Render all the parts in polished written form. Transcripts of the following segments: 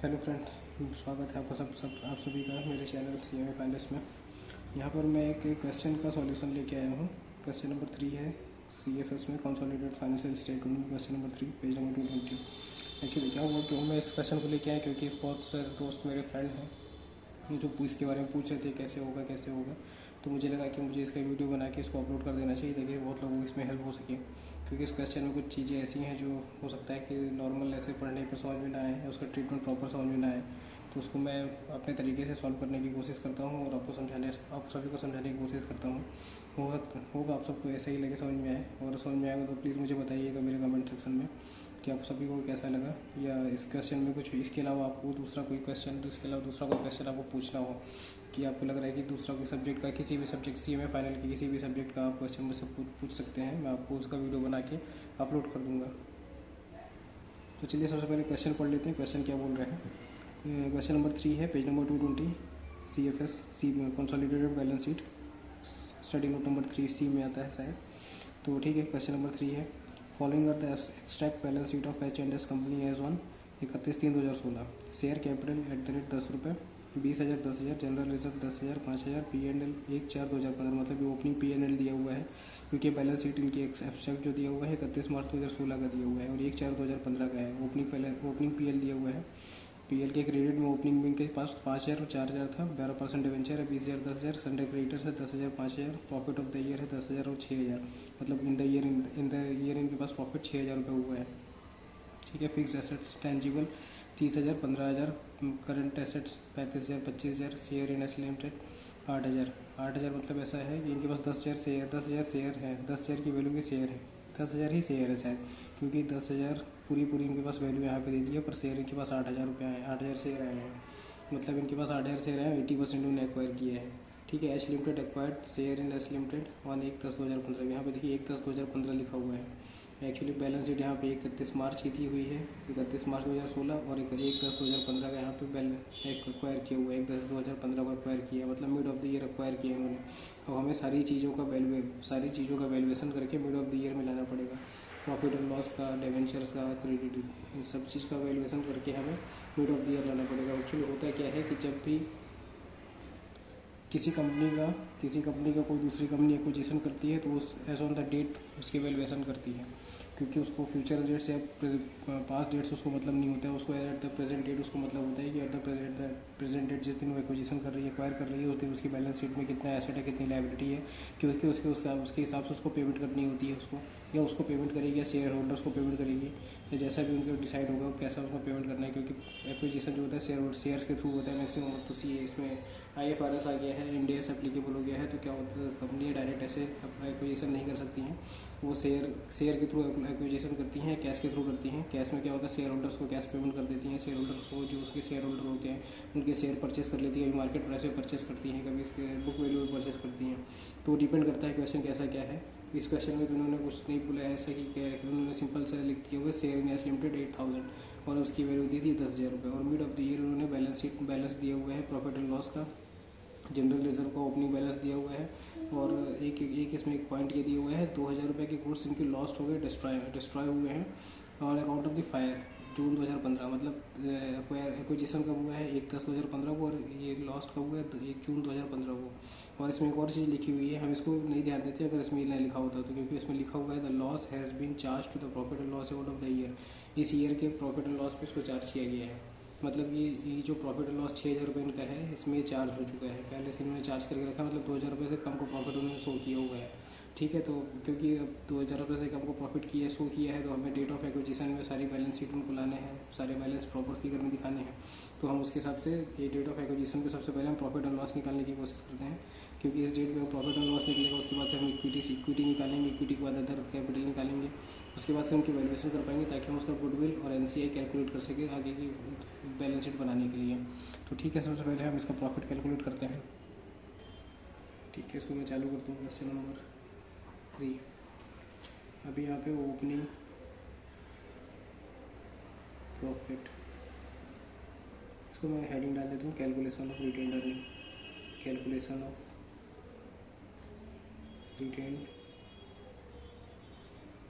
Hello friends, स्वागत है आप सभी का मेरे चैनल CMA फाइनेंस में। यहाँ पर मैं एक क्वेश्चन का सॉल्यूशन लेके आया हूँ। क्वेश्चन नंबर 3 है CFS में कंसोलिडेटेड फाइनेंशियल स्टेटमेंट में question number 3 page number 220। Actually क्या हुआ कि मैं इस क्वेश्चन को लेके आया क्योंकि बहुत सारे दोस्त मेरे फ्रेंड हैं जो इसके बारे में पूछ रहे थे कैसे होगा। तो मुझे लगा कि मुझे इसका वीडियो बना के इसको अपलोड कर देना चाहिए ताकि बहुत लोगों को इसमें हेल्प हो सके। क्योंकि इस क्वेश्चन में कुछ चीज़ें ऐसी हैं जो हो सकता है कि नॉर्मल ऐसे पढ़ने पर समझ में ना आए या उसका ट्रीटमेंट प्रॉपर समझ में ना आए। तो उसको मैं अपने तरीके से सॉल्व करने की कोशिश करता हूँ और आप सभी को समझाने की कोशिश करता हूँ। होगा आप सबको ऐसा ही लगे, समझ में आए। और समझ में आएगा तो प्लीज़ मुझे बताइएगा मेरे कमेंट सेक्शन में कि आप सभी को कैसा लगा, या इस क्वेश्चन में कुछ इसके अलावा आपको दूसरा कोई क्वेश्चन आपको पूछना हो, कि आपको लग रहा है कि दूसरा कोई सब्जेक्ट का, किसी भी सब्जेक्ट CMA फाइनल के किसी भी सब्जेक्ट का आप क्वेश्चन मुझसे पूछ सकते हैं। मैं आपको उसका वीडियो बना के अपलोड कर दूँगा। तो चलिए सबसे पहले क्वेश्चन पढ़ लेते हैं। क्वेश्चन क्या बोल रहे हैं। क्वेश्चन नंबर 3 है page number 220 CFS consolidated balance sheet, study note number 3C में आता है शायद। तो ठीक है, क्वेश्चन नंबर 3 है following are the extract balance sheet of H&S company as on 31/3/2016। Share capital @ 10 रुपये, 20,000 10,000, जनरल रिजर्व 10,000 5,000, P&L 1/4/2015। मतलब ये ओपनिंग P&L दिया हुआ है क्योंकि बैलेंस शीट इनकी एब्स्ट्रैक्ट जो दिया हुआ है 31 मार्च 2016 का दिया हुआ है और 1/4/2015 का है। ओपनिंग PL दिया हुआ है। PL के क्रेडिट में ओपनिंग में इनके पास 5,000 और 4,000 था, 12% डिवेंचर है, 20,000 10,000, संडे क्रेडिटर्स है 10,000 5,000, प्रॉफिट ऑफ द ईयर है 10,000 और 6,000। मतलब इन द ईयर इनके पास प्रॉफिट 6,000 रुपये हुआ है। ठीक है। Fix assets tangible 30,000 15,000, current assets 35,000 25,000, share in S limited 8,000 मतलब ऐसा है कि इनके पास 10,000 शेयर है, 10,000 की वैल्यू के शेयर है, 10,000 ही शेयर है शायद, क्योंकि 10,000 पूरी इनके पास वैल्यू यहाँ पे दे दी है, पर शेयर इनके पास 8,000 रुपये आए, 8,000 शेयर आए हैं। मतलब इनके पास 8,000 शेयर आए, 80% इन्होंने एक्वायर किए हैं। ठीक है। H limited acquired share in S limited on 1/10/2015। यहाँ पे देखिए 1/10/2015 लिखा हुआ है। एक्चुअली बैलेंस शीट यहाँ पे 31 मार्च की दी हुई है, 31 मार्च 2016, और 1/10/2015 का यहाँ पे एक्वायर किया हुआ है, 1/10/2015 को एक्वायर किया, मतलब mid of the year acquire किया इन्होंने। अब हमें सारी चीज़ों का वैल्यूएशन करके मिड ऑफ द ईयर में लाना पड़ेगा। प्रॉफिट और लॉस का, डिवेंचर्स का, क्रेडिट, इन सब चीज़ का वैल्यूएशन करके हमें मिड ऑफ द ईयर लाना पड़ेगा। एक्चुअली होता क्या है कि जब भी किसी कंपनी का कोई दूसरी कंपनी एक्विजिशन करती है तो उस एज ऑन द डेट उसकी वैल्यूएशन करती है, क्योंकि उसको फ्यूचर डेट्स या पास्ट डेट्स उसको मतलब नहीं होता है। उसको एट द प्रेजेंट डेट उसको मतलब होता है कि एट द प्रेजेंट डेट जिस दिन वो एक्विजिशन कर रही है, एक्वायर कर रही है, उस दिन उसकी बैलेंस शीट में कितना एसेट है, कितनी लायबिलिटी है, क्योंकि उसके हिसाब से उसको पेमेंट करनी होती है उसको, या उसको पेमेंट करेगी या शेयर होल्डर्स को पेमेंट करेगी, या जैसा भी उनको डिसाइड होगा कैसा उसको पेमेंट करना है। क्योंकि एक्विजिशन जो होता है शेयर्स के थ्रू होता है मैक्सिमम। तो इसमें IFRS आ गया है, इंडिया से एप्लीकेबल हो गया है। तो क्या होता है, कंपनियाँ डायरेक्ट ऐसे एक्विजिशन नहीं कर सकती हैं, वो शेयर के थ्रू एक्विजिशन करती हैं, कैश के थ्रू करती हैं। कैश में क्या होता है, शेयर होल्डर्स को कैश पेमेंट कर देती हैं। शेयर होल्डर्स को, जो उसके शेयर होल्डर होते हैं, उनके शेयर परचेस कर लेती है, कभी मार्केट प्राइस में परचेस करती हैं, कभी इसके बुक वैल्यू में परचेस करती हैं। तो डिपेंड करता है क्वेश्चन कैसा क्या है। इस क्वेश्चन में तो उन्होंने कुछ नहीं बोला ऐसा कि क्या है, उन्होंने सिंपल सा लिख दिया हुआ शेयर इन एस लिमिटेड 8,000 और उसकी वैल्यू दी थी 10,000 रुपये। और मिड ऑफ द ईयर उन्होंने बैलेंस दिया हुआ है, प्रॉफिट एंड लॉस का, जनरल रिजर्व का ओपनिंग बैलेंस दिया हुआ है। और एक इसमें एक पॉइंट ये दिया हुआ है, 2,000 रुपये के गुड्स इनके लॉस्ट हो गए, डिस्ट्रॉय हुए हैं on account of the fire, June 2015। मतलब एक्विजिशन कब हुआ है, 1/10/2015 को, और ये लॉस्ट कब हुआ है, 1 जून 2015 को। और इसमें एक और चीज़ लिखी हुई है, हम इसको नहीं ध्यान देते अगर इसमें नहीं लिखा होता तो, क्योंकि इसमें लिखा हुआ है the loss has been charge to the profit and loss account of the year. इस ईयर के प्रॉफिट एंड लॉस पे इसको चार्ज किया गया है। मतलब ये जो प्रॉफिट एंड लॉस 6,000 रुपये इनका है, इसमें चार्ज हो चुका है पहले से, इन्होंने चार्ज करके रखा, मतलब 2,000 रुपये से कम को प्रॉफिट उन्होंने शो किया हुआ है। ठीक है। तो क्योंकि अब 2,000 रुपये से कम को प्रॉफिट किया शो किया है, तो हमें डेट ऑफ एक्विजिशन में सारी बैलेंस शीट उनको लाने हैं, सारे बैलेंस प्रॉपर फिगर में दिखाने हैं। तो हम उसके हिसाब से ये डेट ऑफ एक्विजिशन पे सबसे पहले हम प्रॉफिट एंड लॉस निकालने की कोशिश करते हैं, क्योंकि इस डेट में प्रॉफिट एंड लॉस निकलेगा। उसके बाद से हम इक्विटी निकालेंगे, इक्विटी के बाद अदर कैपिटल निकालेंगे, उसके बाद से उनकी वैल्यूएशन कर पाएंगे, ताकि हम उसका गुडविल और NCI कैलकुलेट कर सकें आगे की बैलेंस शीट बनाने के लिए। तो ठीक है, सबसे पहले हम इसका प्रॉफिट कैलकुलेट करते हैं। ठीक है, इसको मैं चालू करता हूँ। क्वेश्चन नंबर 3, अभी यहाँ पे ओपनिंग प्रॉफिट, इसको मैं हेडिंग डाल देता हूँ, calculation of retained earning, calculation of retained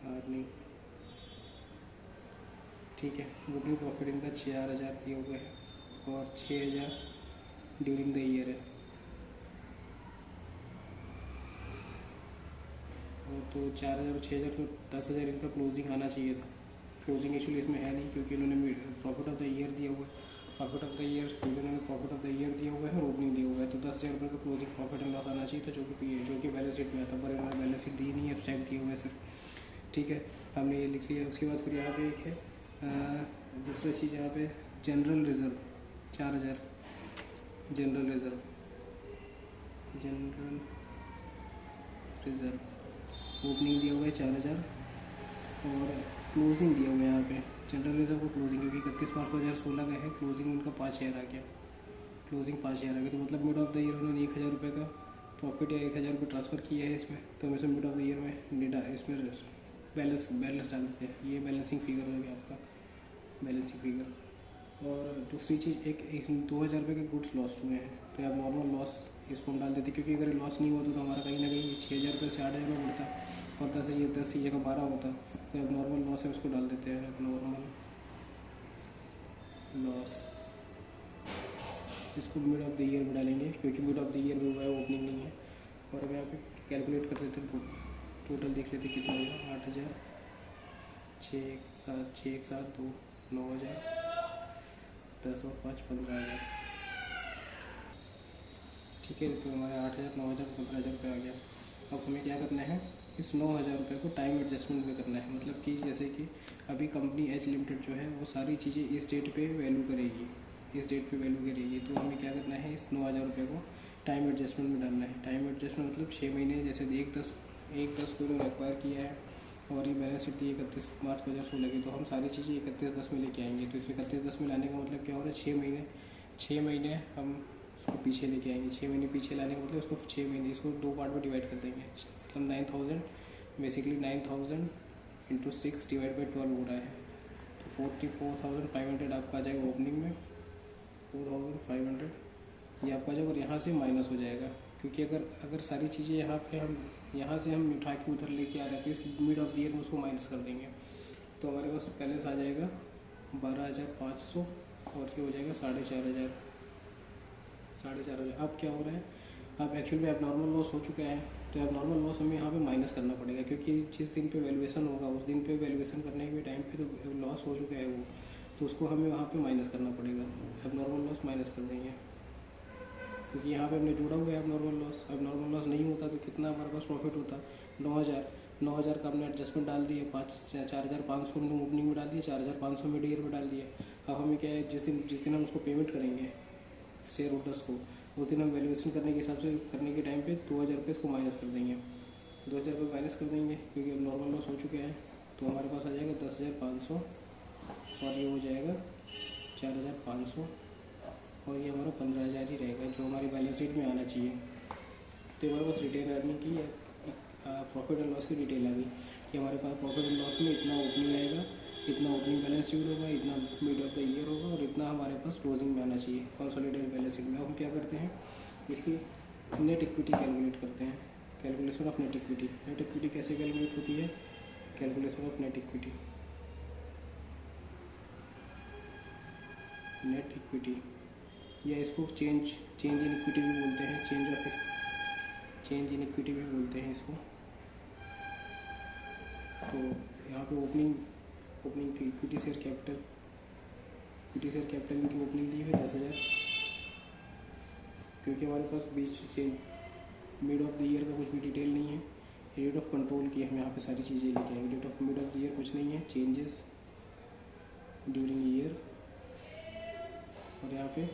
earning. ठीक है। ओपनिंग प्रॉफिट इनका 4,000 दिए हुए है और 6,000 ड्यूरिंग द ईयर है। और तो 4,000 और 6,000 तो 10,000 इनका क्लोजिंग आना चाहिए था। क्लोजिंग एक्चुअली इसमें है नहीं क्योंकि इन्होंने प्रॉफिट ऑफ द ईयर दिया हुआ है। प्रॉफिट ऑफ द ईयर इन्होंने प्रॉफिट ऑफ द ईयर दिया हुआ है और ओपनिंग दिया हुआ है, तो 10,000 रुपये का क्लोजिंग प्रॉफिट एंड लॉस आना चाहिए था, जो कि बैलेंस शीट में आता, पर इन्होंने बैलेंस शीट दी नहीं है, एब्स्ट्रैक्ट किया हुआ है सर। ठीक है, हमने ये लिख लिया। उसके बाद फिर यहाँ पे एक है दूसरा चीज़, यहाँ पे general reserve 4,000, general reserve opening दिया हुआ है 4,000 और क्लोजिंग दिया हुआ है यहाँ पे जनरल रिजर्व को क्लोजिंग, क्योंकि 31 मार्च 2016 का है, क्लोजिंग उनका 5,000 आ गया, क्लोजिंग 5,000 आ गया। तो मतलब मिड ऑफ द ईयर उन्होंने 1,000 रुपये का प्रॉफिट या 1,000 रुपये ट्रांसफ़र किया है इसमें, तो हम इसे मिड ऑफ द ईयर में इसमें बैलेंस डाल देते हैं। ये बैलेंसिंग फिगर हो गया आपका, बैलेंसिंग फिगर। और दूसरी चीज़ एक 2,000 रुपये के गुड्स लॉस हुए हैं, तो आप नॉर्मल लॉस इसको हम डाल देते, क्योंकि अगर लॉस नहीं होता तो हमारा कहीं ना कहीं 6,000 रुपये से 8,000 रुपये बढ़ता और 10 की जगह 12 होता। तो अब नॉर्मल लॉस है उसको डाल देते हैं, अब नॉर्मल लॉस इसको मिड ऑफ द ईयर में डालेंगे, क्योंकि मिड ऑफ द ईयर में हुआ है, ओपनिंग नहीं है। और अब यहाँ पे कैलकुलेट कर देते हैं, टोटल देख लेते कितना होगा। 8,000, 6,1,7 2 9,000 10 और 5 15,000। ठीक है, तो हमारे 8,000 9,000 15,000 रुपये आ गया। अब हमें क्या करना है, इस 9,000 रुपये को टाइम एडजस्टमेंट में करना है। मतलब कि जैसे कि अभी कंपनी एच लिमिटेड जो है वो सारी चीज़ें इस डेट पे वैल्यू करेगी, इस डेट पे वैल्यू करेगी, तो हमें क्या करना है, इस 9,000 रुपये को टाइम एडजस्टमेंट में डालना है। टाइम एडजस्टमेंट मतलब 6 महीने, जैसे 1/10 को इन्होंने एक्वायर किया है और ये बैलेंस शीट थी 31 मार्च 2016 की, तो हम सारी चीज़ें 31/10 में लेके आएंगे। तो इसमें 31/10 में लाने का मतलब क्या हो रहा है, 6 महीने हम उसको पीछे लेके आएंगे। 6 महीने पीछे लाने का मतलब उसको 6 महीने इसको 2 पार्ट में डिवाइड कर देंगे। मतलब 9,000 बेसिकली 9,000 इंटू 6 डिवाइड बाई 12 हो रहा है, तो 44,500 आपका आ जाएगा ओपनिंग में, 4,500 ये आपका आ जाएगा। और यहाँ से माइनस हो जाएगा, क्योंकि अगर सारी चीज़ें यहाँ से हम उठा के उधर लेके आ रहे हैं, तो इस मिड ऑफ द ईयर में उसको माइनस कर देंगे, तो हमारे पास बैलेंस आ जाएगा 12,500 और ये हो जाएगा 4,500। अब क्या हो रहा है, अब एक्चुअल में अब नॉर्मल लॉस हो चुका है, तो अब नॉर्मल लॉस हमें यहाँ पे माइनस करना पड़ेगा, क्योंकि जिस दिन पे वैल्यूएशन होगा उस दिन पे वैल्यूएशन करने के टाइम पे तो लॉस हो चुका है वो, तो उसको हमें वहाँ पे माइनस करना पड़ेगा। अब नॉर्मल लॉस माइनस कर देंगे, क्योंकि यहाँ पे हमने जोड़ा हुआ है अब नॉर्मल लॉस। अब नॉर्मल लॉस नहीं होता तो कितना हमारे पास प्रॉफिट होता, 9,000 का हमने एडजस्टमेंट डाल दिए, 4,500 हमने ओपनिंग में डाल दिए, 4,500 मिड ईयर में डाल दिए। अब हमें क्या है, जिस दिन हम उसको पेमेंट करेंगे शेयर होल्डर्स को, उस दिन हम वैल्यूएशन करने के हिसाब से करने के टाइम पे 2,000 रुपये इसको माइनस कर देंगे, 2,000 रुपये माइनस कर देंगे, क्योंकि अब नॉर्मल लॉस हो चुके हैं। तो हमारे पास आ जाएगा 10,500 और ये हो जाएगा 4,500 और ये हमारा 15,000 ही रहेगा, जो हमारी बैलेंस शीट में आना चाहिए। तो हमारे पास रिटेन अर्निंग की प्रॉफिट एंड लॉस की डिटेल आ गई कि हमारे पास प्रॉफिट एंड लॉस में इतना ओपनिंग आएगा, इतना ओपनिंग बैलेंस शीट होगा, इतना मिड ऑफ द ईयर होगा और इतना हमारे पास क्लोजिंग में आना चाहिए कंसोलिडेटेड बैलेंस शीट में। हम क्या करते हैं, इसकी नेट इक्विटी कैलकुलेट करते हैं, calculation of net equity. Net equity कैसे कैलकुलेट होती है, calculation of net equity, net equity या इसको चेंज इन इक्विटी भी बोलते हैं, चेंज इन इक्विटी भी बोलते हैं इसको। तो यहाँ पे ओपनिंग की इक्विटी शेयर कैपिटल इनकी ओपनिंग दी है 10,000, क्योंकि हमारे पास बीच से मिड ऑफ द ईयर का कुछ भी डिटेल नहीं है। रेट ऑफ कंट्रोल की हम यहाँ पे सारी चीज़ें लेके आएंगे। Rate of mid of the year कुछ नहीं है, चेंजेस ड्यूरिंग ईयर और यहाँ पे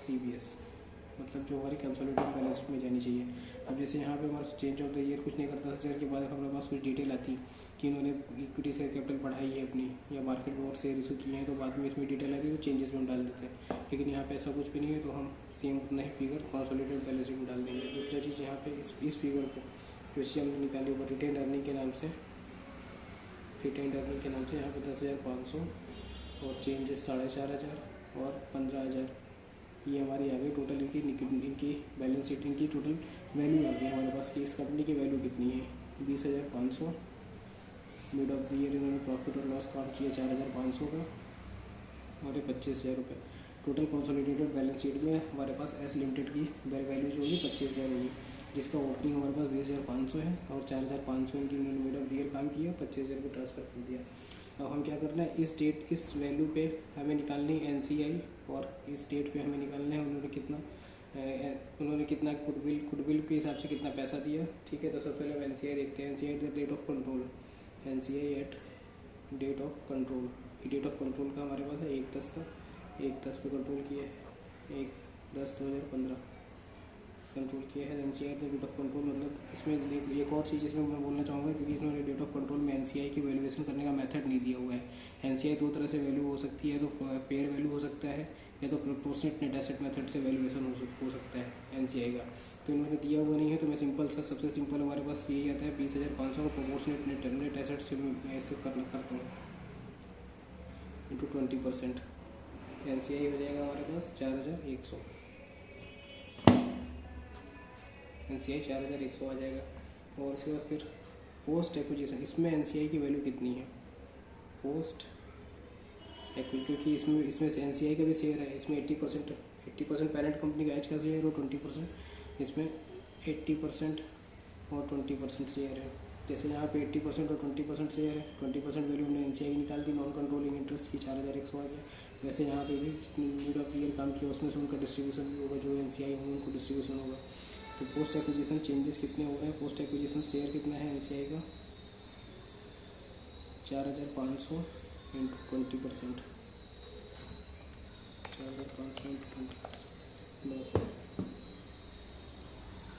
CBS, मतलब जो हमारी कंसोलिडेटेड बैलेंस शीट में जानी चाहिए। अब जैसे यहाँ पे हमारा चेंज ऑफ द ईयर कुछ नहीं करता, 10,000 के बाद हमारे पास कुछ डिटेल आती कि इन्होंने इक्विटी शेयर कैपिटल बढ़ाई है अपनी या मार्केट में और शेयर इशू किए हैं, तो बाद में इसमें डिटेल आती है तो चेंजेस में हम डाल देते हैं। लेकिन यहाँ पे ऐसा कुछ भी नहीं है, तो हम सेम उतना ही फिगर कंसोलिडेटेड बैलेंस शीट में डाल देंगे। दूसरा चीज़ यहाँ पे इस फिगर को जो चीज़ हमने निकाली होगा रिटेन अर्निंग के नाम से, यहाँ पे 10,500 और चेंजेस 4,500 और 15,000, ये हमारी आ गई टोटल इनकी बैलेंस शीट, इनकी टोटल वैल्यू आ गई हमारे पास कि इस कंपनी की वैल्यू कितनी है, 20,500। मिड ऑफ द ईयर इन्होंने प्रॉफिट और लॉस काम किया 4,500 का और ये 25,000 रुपये। टोटल कंसोलिडेटेड बैलेंस शीट में हमारे पास एस लिमिटेड की वैल्यू जो होगी 25,000 होगी, जिसका ओपनिंग हमारे पास 20,500 है और 4,500 इनकी मिड ऑफ द ईयर काम किया, 25,000 को ट्रांसफ़र कर दिया। अब हम क्या करना है, इस डेट इस वैल्यू पे हमें निकालनी है NCI, और इस डेट पे हमें निकालना है उन्होंने कितना गुडविल के हिसाब से कितना पैसा दिया। ठीक है, तो सबसे पहले हम NCI देखते हैं। NCI at the date of control, NCI at date of control, date of control का हमारे पास है 1/10 का, 1/10 पे कंट्रोल किया है, 1/10/2015 कंट्रोल किया है। NCI at the date of control, मतलब इसमें एक और चीज़ इसमें मैं बोलना चाहूँगा, क्योंकि इन्होंने डेट ऑफ कंट्रोल में NCI की वैल्यूएशन करने का मेथड नहीं दिया हुआ है। NCI दो तरह से वैल्यू हो सकती है, तो फेयर वैल्यू हो सकता है या तो प्रोपोर्शनेट नेट एसेट मेथड से वैल्यूएशन हो सकता है NCI का। तो इन्होंने दिया हुआ नहीं है, तो मैं सबसे सिंपल हमारे पास यही आता है 20,500 को प्रोपोर्शनेट नेट एसेट से मैं ऐसे करता हूँ इंटू 20%। NCI हो जाएगा हमारे पास 4,100, NCI 4,100 आ जाएगा। और इसके बाद फिर पोस्ट एक्विजिशन, इसमें NCI की वैल्यू कितनी है पोस्ट एक्विजिशन, क्योंकि इसमें NCI का भी शेयर है, इसमें 80% पेरेंट कंपनी का एच का शेयर और 20% इसमें 80% और 20% शेयर है। जैसे यहाँ पे 80% और 20% शेयर है, 20% वैल्यू हमने NCI की निकाल दी, नॉन कंट्रोलिंग इंटरेस्ट की 4,100 आ गया। वैसे यहाँ पे भी मिड ऑफ द ईयर काम किया, उसमें से उनका डिस्ट्रीब्यूशन भी होगा, जो NCI होंगे उनको डिस्ट्रीब्यूशन होगा। तो पोस्ट एक्विजिशन चेंजेस कितने हो रहे हैं, पोस्ट एक्विजिशन शेयर कितना है NCI का 4,500 इंटू 20%, 4,500 इंटू 20%,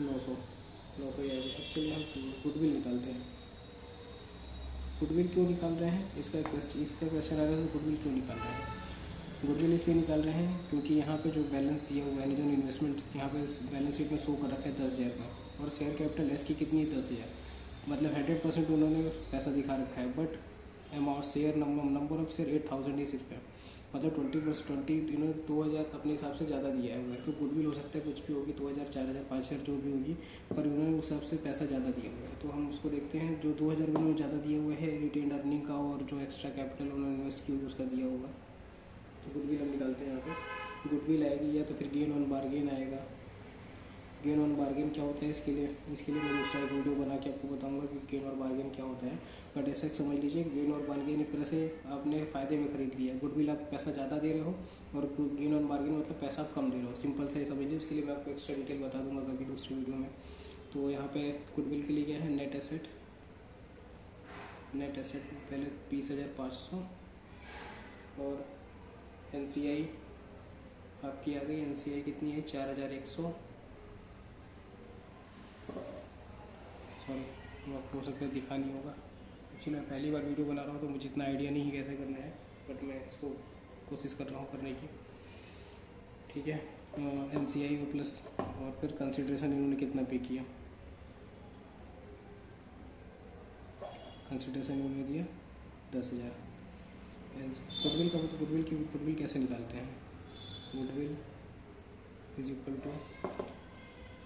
900 आएगा। अब चलिए हम गुडविल निकालते हैं। गुडविल क्यों निकाल रहे हैं, इसका क्वेश्चन आ रहा है, गुडविल क्यों निकाल रहे हैं। गुडविल इसलिए निकाल रहे हैं क्योंकि यहाँ पे जो बैलेंस दिया हुआ है, जो इन्वेस्टमेंट यहाँ पे बैलेंस शीट में शो कर रखा है 10,000 का, और शेयर कैपिटल एस की कितनी है 10,000, मतलब 100% उन्होंने पैसा दिखा रखा है, but amount share number of share 8,000 ही सिर्फ है, मतलब 20 इन्होंने 2,000 अपने हिसाब से ज़्यादा दिया हुआ है। तो गुडविल हो सकता है कुछ भी होगी, 2,000 4,000 5,000 जो भी होगी, पर उन्होंने उस हिसाब से पैसा ज़्यादा दिया हुआ है। तो हम उसको देखते हैं, जो 2,000 उन्होंने ज़्यादा दिया हुआ है रिटेन अर्निंग का, और जो एक्स्ट्रा कैपिटल उन्होंने इन्वेस्ट की होगी उसका दिया होगा। तो गुडविल हम निकालते हैं यहाँ पे। गुडविल आएगी या तो फिर गेन ऑन बार्गेन आएगा। गेन ऑन बार्गेन क्या होता है, इसके लिए मैं दूसरा एक वीडियो बना के आपको बताऊंगा कि गेन और बार्गेन क्या होता है। बट ऐसा समझ लीजिए, गेन और बार्गेन एक तरह से आपने फ़ायदे में खरीद लिया। गुडविल आप पैसा ज़्यादा दे रहे हो, और गेन ऑन बार्गेन मतलब पैसा आप कम दे रहे हो, सिंपल से समझ लीजिए। उसके लिए मैं आपको एक्स्ट्रा डिटेल बता दूंगा कभी दूसरी वीडियो में। तो यहाँ पे गुडविल के लिए क्या है, नेट एसेट पहले 20,500, और NCI आपकी आ गई, NCI कितनी है 4,100, सॉरी आपको हो सकता है दिखा नहीं होगा, एक्चुअली मैं पहली बार वीडियो बना रहा हूँ तो मुझे इतना आइडिया नहीं है कैसे करना है, बट मैं इसको कोशिश कर रहा हूँ करने की। ठीक है, NCI और प्लस, और फिर कंसिडरेशन इन्होंने कितना पे किया, कंसिडरेशन इन्होंने दिया 10,000। गुडविल का मतलब गुडविल कैसे निकालते हैं, goodwill is equal to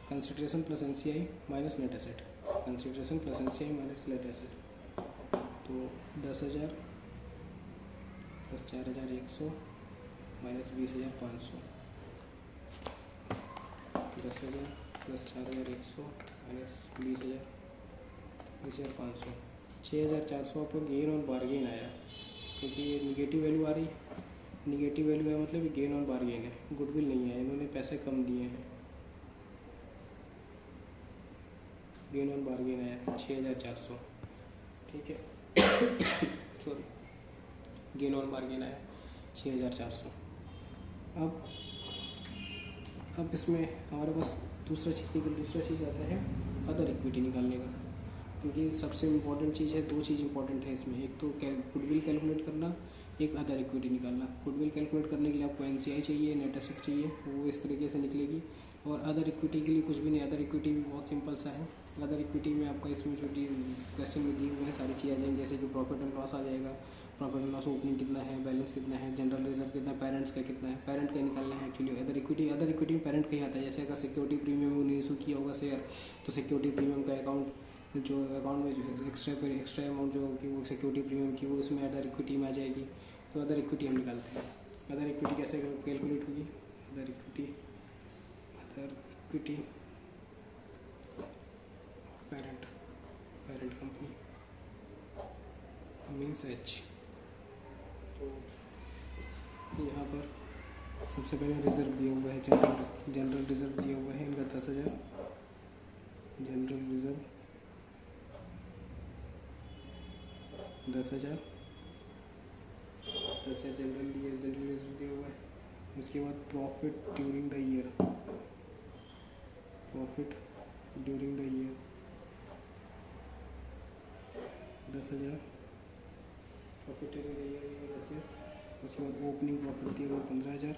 consideration plus NCI minus net asset, consideration plus NCI minus net asset. तो 10,000 प्लस 4,100 माइनस 20,500, 10,000 प्लस 4,100 माइनस 20,500, 6,400 आपको गेन और बार्गेन आया, क्योंकि ये निगेटिव वैल्यू आ रही है, निगेटिव वैल्यू है मतलब ये गेन और बार्गेन है, गुडविल नहीं है, इन्होंने पैसे कम दिए हैं। गेन और बार्गेन आया 6,400, ठीक है सॉरी, गेन और बार्गेन आया 6,400। अब इसमें हमारे पास दूसरा चीज़ आता है अदर इक्विटी निकालने का, क्योंकि सबसे इम्पोर्टेंट चीज़ है, दो चीज़ इम्पोर्टेंट है इसमें, एक तो गुडविल कैलकुलेट करना, एक अदर इक्विटी निकालना। गुडविल कैलकुलेट करने के लिए आपको NCI चाहिए, नेट एसेट चाहिए, वो इस तरीके से निकलेगी। और अदर इक्विटी के लिए कुछ भी नहीं, अदर इक्विटी भी बहुत सिंपल सा है। अदर इक्विटी में आपका इसमें जो क्वेश्चन में दिए हुए हैं सारी चीज़ें आ जाएंगी, जैसे कि प्रॉफिट एंड लॉस आ जाएगा, प्रॉफिट एंड लॉस ओपनिंग कितना है, बैलेंस कितना है, जनरल रिजर्व कितना है, पेरेंट्स का कितना है, पेरेंट का निकालना है एक्चुअली। अदर इक्विटी में पेरेंट का ही आता है, जैसे अगर सिक्योरिटी प्रीमियम उन्होंने इशू किया होगा शेयर, तो सिक्योरिटी प्रीमियम का अकाउंट में जो एक्स्ट्रा अमाउंट जो कि वो सिक्योरिटी प्रीमियम की, वो इसमें अदर इक्विटी में आ जाएगी। तो अदर इक्विटी हम निकालते हैं। अदर इक्विटी कैसे कैलकुलेट होगी? Other equity parent company means H. तो यहाँ पर सबसे पहले रिजर्व दिया हुआ है, जनरल रिजर्व दिया हुआ है इनका 10,000, जनरल रिजर्व 10,000 जनरल रिजर्व दिया हुआ है। उसके बाद profit during the year 10,000 profit during the year 10,000। उसके बाद ओपनिंग प्रॉफिट दिया हुआ 15,000,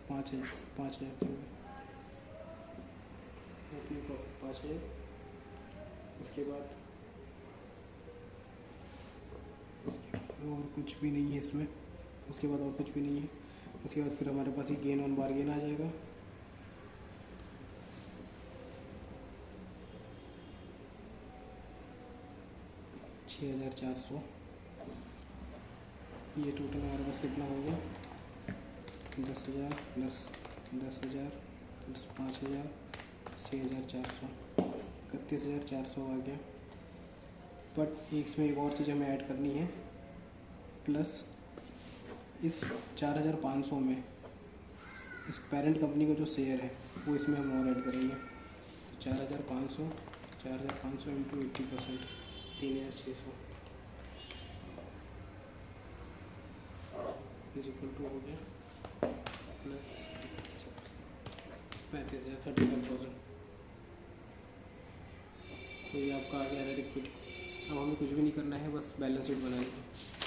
5,000 दिया हुआ ओपनिंग प्रॉफिट 5,000। उसके बाद और कुछ भी नहीं है इसमें, उसके बाद और कुछ भी नहीं है। उसके बाद फिर हमारे पास ही गेन ऑन बार्गेन आ जाएगा, $6,400। ये टोटल हमारे पास कितना हो गया? 10,000 प्लस 10,000 प्लस 5,000 6,400, 31,400 आ गया। बट इसमें एक और चीज़ हमें ऐड करनी है, प्लस इस 4,500 में इस पेरेंट कंपनी का जो शेयर है वो इसमें हम और ऐड करेंगे। तो 4,500 इंटू 80%, 3,600 इज इक्वल टू हो गया प्लस 35,000, 35,000। तो ये आपका आ गया अदर इक्विटी। अब हमें कुछ भी नहीं करना है, बस बैलेंस शीट बनानी है।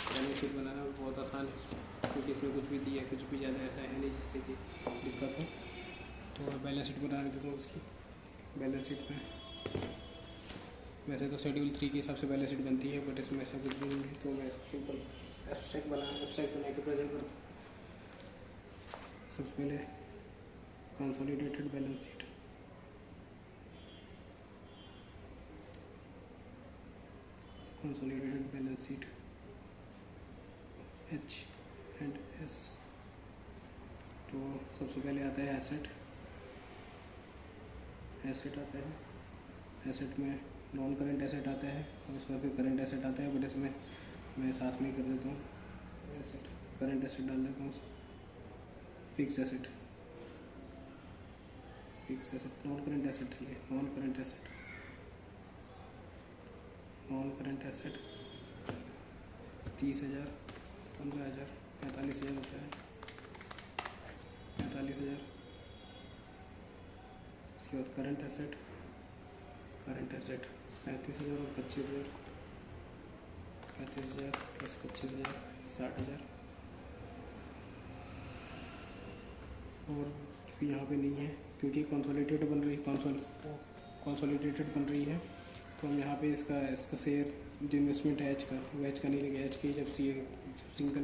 बैलेंस शीट बनाना बहुत आसान है क्योंकि इसमें कुछ भी दिया है, कुछ भी ज़्यादा ऐसा है नहीं जिससे कि दिक्कत हो। तो मैं बैलेंस शीट बना देता हूँ उसकी। बैलेंस शीट में वैसे तो शेड्यूल 3 के हिसाब से बैलेंस शीट बनती है, बट इसमें ऐसा कुछ भी नहीं है, तो मैं सिंपल एब्स्ट्रैक्ट बना के प्रेजेंट करता हूँ। सबसे पहले consolidated balance sheet, H and S. तो सबसे पहले आता है एसेट आता है। एसेट में नॉन करेंट एसेट आता है और उसमें फिर करेंट एसेट आता है, बट इसमें मैं साथ में ही कर देता हूँ एसेट, करेंट एसेट डाल देता हूँ। Fix asset, non current asset 30,000, 15,000, 45,000 होता है, 45,000। उसके बाद करंट एसेट 35,000 और 25,000, 35,000 प्लस 25,000 60,000। और यहाँ पे नहीं है क्योंकि कंसोलिडेटेड बन रही है, तो हम यहाँ पे इसका शेयर जो इन्वेस्टमेंट है एच का नहीं लगेगा। एच की जब सिंगल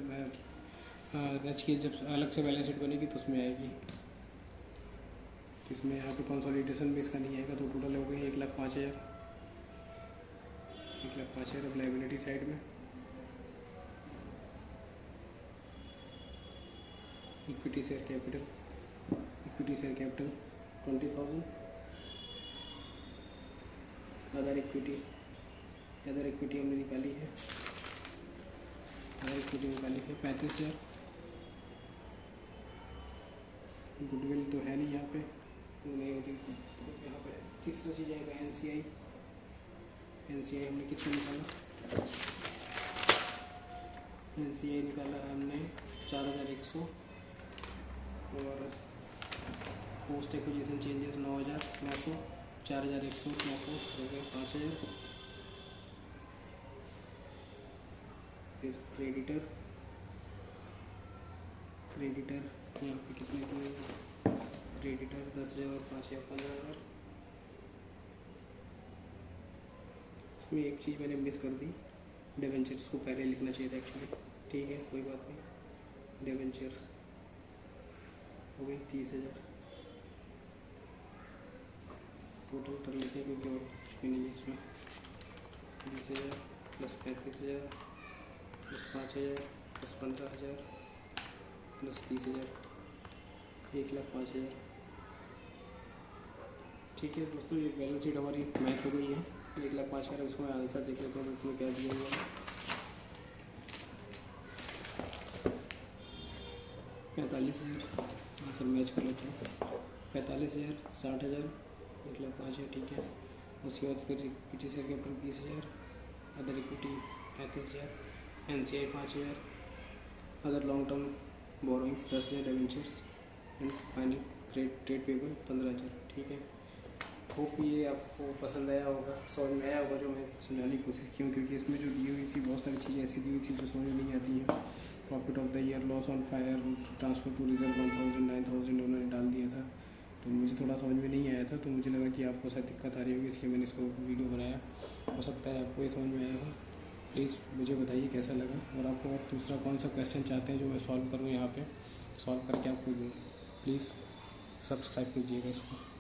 एच की जब अलग से बैलेंस शीट बनेगी तो उसमें आएगी। इसमें यहाँ पे कंसोलिडेशन में इसका नहीं आएगा। तो टोटल हो गई 1,05,000। अब लायबिलिटी साइड में equity share capital 20,000। Other equity हमने निकाली है, 35,000। गुडविल तो है नहीं यहाँ पे, नहीं होती। यहाँ पे तीसरा चीज़ आएगा एनसीआई हमने कितना निकाला? एनसीआई निकाला हमने 4,100 और पोस्ट एक्विजिशन चेंजेस 9,900, 4,100 900 हो गए 5,000। फिर क्रेडिटर यहाँ पे कितने की? क्रेडिटर 10,000 और 5,000 15,000। उसमें एक चीज़ मैंने मिस कर दी, डिवेंचर्स को पहले लिखना चाहिए था एक्चुअली। ठीक है, कोई बात नहीं। डिवेंचर्स हो गई 30,000। टोटल कर लेते हैं क्योंकि और कुछ भी नहीं है इसमें। 30,000 प्लस 35,000 प्लस 5,000 प्लस 15,000 प्लस 30,000, 1,05,000। ठीक है दोस्तों, ये बैलेंस शीट हमारी मैच हो गई है। 1,05,000। इसको मैं आंसर देख लेता हूँ इसमें क्या दिया हुआ है। 45,000 आंसर मैच कर लेते हैं। 45,000, 60,000, 1,05,000। ठीक है, उसके बाद फिर equity share capital 20,000, other equity 35,000, NCI 5,000, other long term borrowings 10,000, debentures and final trade payable 15,000। ठीक है, होप ये आपको पसंद आया होगा, समझ में आया होगा जो मैं समझाने की कोशिश की हूँ, क्योंकि इसमें जो दी हुई थी बहुत सारी चीज़ें ऐसी दी हुई थी जो समझ में नहीं आती हैं। Profit of the year, loss on fire, transfer to reserve 1,000, 9,000 उन्होंने डाल दिया था, तो मुझे थोड़ा समझ में नहीं आया था, तो मुझे लगा कि आपको शायद दिक्कत आ रही होगी, इसलिए मैंने इसको वीडियो बनाया। हो सकता है आपको ये समझ में आया हो। प्लीज़ मुझे बताइए कैसा लगा, और आपको और दूसरा कौन सा क्वेश्चन चाहते हैं जो मैं सॉल्व करूँ यहाँ पे, सॉल्व करके आपको दूँ। प्लीज़ सब्सक्राइब कीजिएगा इसको।